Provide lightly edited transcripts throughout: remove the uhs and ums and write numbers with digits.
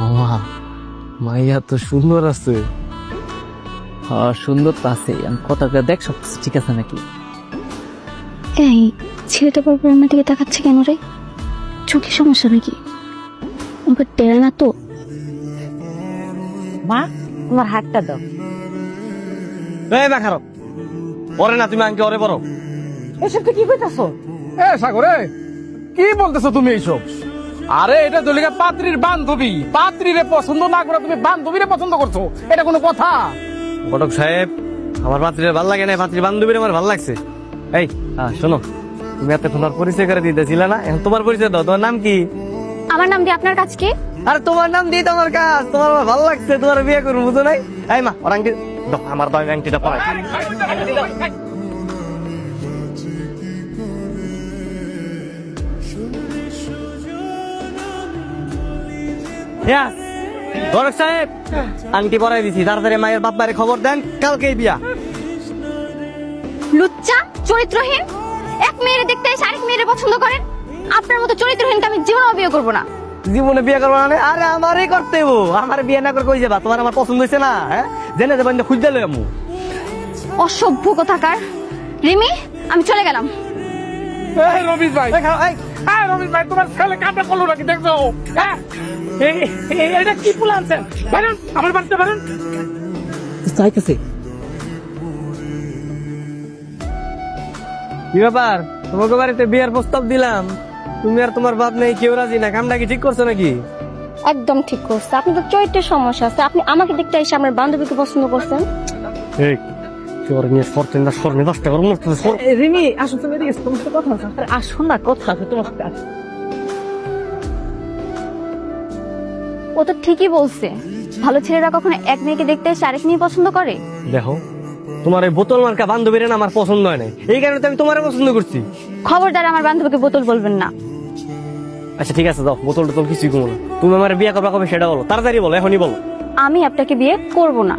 মামা মাইয়া তো সুন্দর আছে। সুন্দর তো আছে, আমি কথাটা দেখ সবকিছু ঠিক আছে নাকি। এই ছেলেটা পরপর আমার দিকে তাকাচ্ছে কেন রে? চোখে সমস্যা নাকি? ওকে টেরা না তো? মা তোমার হাতটা দাও। এই মা খারাপ ওরে না, তুমি আঙ্কে ওরে বড়। এসব তো কি কইতাছো? এ সাগরে, কি বলতেছো তুমি এইসব? আরে এটা দলিকা পাত্রীর বান্ধবী, পাত্রীরে পছন্দ না করে তুমি বান্ধবীরে পছন্দ করছো, এটা কোনো কথা? ঘটক সাহেব, আমার পাত্রীর ভাল লাগে না, পাত্রীর বান্ধবীর আমার ভাল লাগছে। এই শোনো, তুমি এত তোমার পরিচয় করে দিতেছিলে না, এখন তোমার পরিচয় দাও। তোমার নাম কি? আমার নাম দিয়ে আপনার কাজ কি? আরে তোমার নাম দিয়ে তোমার কাজ, তোমার আমার ভালো লাগছে, তোমার বিয়ে করবো, বুঝো নাই? এই মা ওর আংটি দাও, আমার দাও আংটিটা পরাই। ঘটক সাহেব, আংটি পরাই দিছি, তাড়াতাড়ি মায়ের বাপ মায়ের খবর দেন, কালকেই বিয়া। লুচ্চা, চরিত্রহীন, এক মেয়েরে দেখতে এসে আরেক মেয়েরে পছন্দ করেন। আপনার মতো চরিত্রহীনকে আমি জীবনেও বিয়ে করবো না। জীবনে বিয়ে করবো না? আরে আমারই করতে হইব, আমার বিয়ে না করে কই যাবা? তোমার আমার পছন্দ হয়েছে না? হ্যাঁ, জেনে যাবেন খুঁজতে লই আমু। অসভ্য কোথাকার। রিমি, আমি চলে গেলাম। এই রবিশ ভাই, এই রবিশ ভাই, তোমার ছেলে কামটা করলো নাকি দেখছো? হ্যাঁ, এটা কি ফুল আনছেন? বাইরেন, আমার বাড়িতে বাইরেন। চাইতেছে কি ব্যাপার? তোমাকে বাড়িতে বিয়ের প্রস্তাব দিলাম, তুমি আর তোমার বাপ নেই, কেউ রাজি না। কামটা কি ঠিক করছো নাকি? একদম ঠিক করছে। আপনি তো চরিত্রের সমস্যা আছে। আপনি আমাকে দেখতে এসে আমার বান্ধবীকে পছন্দ করছেন। এই তোর নিয়ে সরতে না, সরমে দশটা করে মরতে সর। রিমি, আসো তুমি এদিকে, তোমার সাথে কথা আছে। আরে আসো না, কথা আছে তোমার সাথে। ও তো ঠিকই বলছে, ভালো ছেলেরা কখনো এক মেয়েকে দেখতে এসে আরেক মেয়ে পছন্দ করে? দেখো, তোমার এই বোতল মার্কা বান্ধবীর না আমার পছন্দ হয় নাই, এই কারণে তো আমি তোমারে পছন্দ করছি। খবরদার আমার বান্ধবীকে বোতল বলবেন না। আচ্ছা ঠিক আছে, যাও, বোতল টোতল কিছুই কমো না। তুমি আমার বিয়ে করবা কবে সেটা বলো, তাড়াতাড়ি বলো, এখনই বলো। আমি আপনাকে বিয়ে করব না।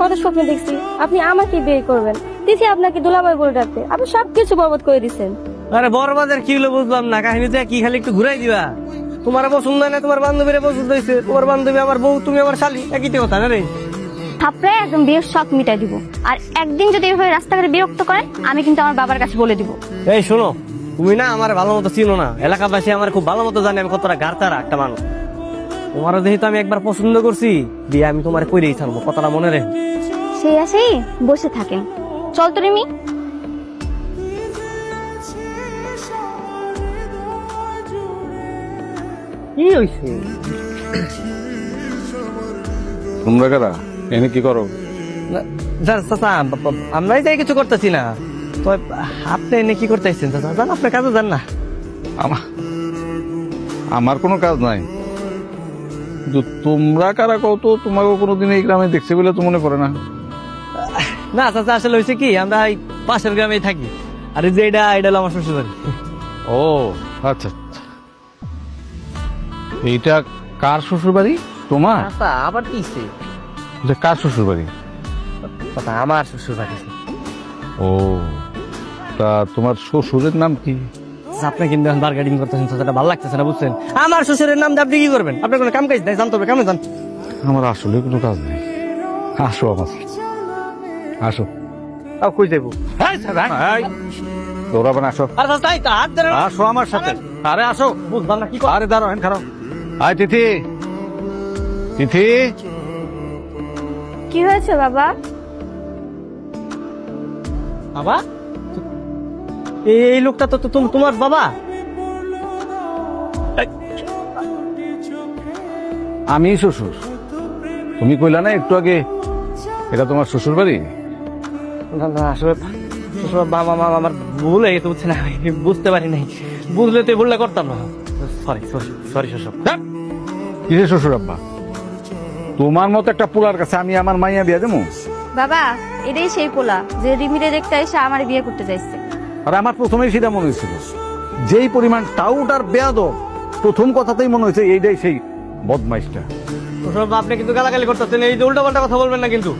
কত স্বপ্ন দেখছি আপনি আমাকে বিয়ে করবেন, দিদি আপনাকে দুলাভাই বলে ডাকতে, আপনি সবকিছু বরবাদ করে দিচ্ছেন। আরে বরবাদের কি হলো বুঝলাম না, কাহিনীতে কি খালি একটু ঘুরাই দিবা? তোমার পছন্দ হয় না, তোমার বান্ধবীর পছন্দ হয়েছে, তোমার বান্ধবী আমার বউ, তুমি আমার শালি, একই তো কথা না রে? থাপড়ায় একদম বিয়ের শখ মিটাই দিব। আর একদিন যদি এভাবে রাস্তাঘাটে বিরক্ত করেন, আমি কিন্তু আমার বাবার কাছে বলে দিব। এই শোনো, তুমি না আমার ভালো মতো চিনো না, এলাকাবাসী আমার খুব ভালো মতো জানে আমি কতটা গাড়তারা একটা মানুষ। তোমারও যেহেতু আমি একবার পছন্দ করছি, বিয়ে আমি তোমার কইরেই ছাড়বো, কথাটা মনে রেখো। সেই আসেই বসে থাকেন। চল তো রিমি। কি হয়েছে? তোমরা কারা এনে কি করো? আমরাই তাই কিছু করতেছি না, তো আপনি এনে কি করতেছেন? জান আপনার কাজে যান না। আমার কোনো কাজ নাই, কিন্তু তোমরা কারা কত? তোমাকে কোনোদিন এই গ্রামে দেখছে বলে তো মনে পড়ে না। না চাচা, আসলে হয়েছে কি, আমরা এই পাশের গ্রামেই থাকি, আর এই যে এটা হলো আমার শ্বশুর বাড়ি। ও আচ্ছা, এইটা কার শ্বশুর বাড়ি? তোমার? চাচা আবার কিছে? এটা কার শ্বশুর বাড়ি? কথা আমার শ্বশুর বাড়ি। ও, তা তোমার শ্বশুরের নাম কি? আপনি কিন্তু এখন বার্গেনিং করতেছেন, চাচাটা ভালো লাগতেছে না, বুঝছেন? আমার শ্বশুরের নাম দিয়ে আপনি কি করবেন? আপনার কোনো কাম কাজ নাই, জানতে হবে, কামে যান। আমার আসলে কোনো কাজ নেই। আসো আমার সাথে। আসো। কই যাবো? দৌড়াবে না, আসো। আর তাই তো হাত ধরে আসো আমার সাথে। আরে আসো। বুঝলাম না কি। আরে দাঁড়াও, হেন খারাপ। আয় তিথি, তিথি। কি হয়েছে বাবা? বাবা, এই লোকটা তো তোমার বাবা? আমি শ্বশুর। তুমি কইলা না একটু আগে এটা তোমার শ্বশুর বাড়ি? না না, আসলে শ্বশুর বাবা মা আমার ভুল হয়ে গেছে, বুঝছেন? আমি বুঝতে পারি নাই, বুঝলে তো এই ভুলটা করতাম না। সরি সরি সরি শ্বশুর। কিসের শ্বশুর আব্বা? তোমার মতো একটা পোলার কাছে আমি আমার মাইয়া বিয়া দেবো? বাবা, এটাই সেই পোলা যে রিমিরে দেখতে এসে আমার বিয়ে করতে চাইছে। আর আমার প্রথমেই সেটা মনে হয়েছিল, যেই পরিমাণ টাউট আর বেয়াদব, প্রথম কথাতেই মনে হয়েছে এইটাই সেই বদমাইশটা। আপনি কিন্তু গালাগালি করতেছেন, এই যে উল্টা পাল্টা কথা বলবেন না কিন্তু।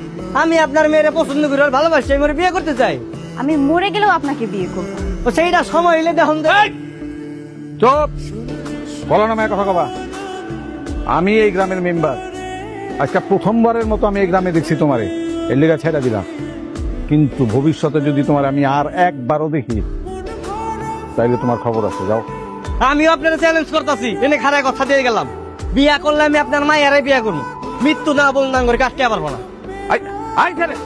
আমি আপনার মেয়েরা পছন্দ করি আর ভালোবাসি, আমি ওর বিয়ে করতে চাই। আমি মরে গেলেও আপনাকে বিয়ে করবো। তো সেইটা সময় হইলে দেখুন। চুপ, বলো না মেয়ে কথা কবা। আমি এই গ্রামের মেম্বার, আজকে প্রথমবারের মতো আমি এই গ্রামে দেখছি তোমারে, এর লেগা ছেড়ে দিলাম। কিন্তু ভবিষ্যতে যদি তোমার আমি আর একবারও দেখি, তাইলে তোমার খবর আছে, যাও। আমিও আপনার চ্যালেঞ্জ করতেছি, এনে খারায় কথা দিয়ে গেলাম, বিয়া করলে আমি আপনার মায়েরাই বিয়া করবো, মৃত্যু না বল না করে কাটতে পারবো না। আই আই ছেড়ে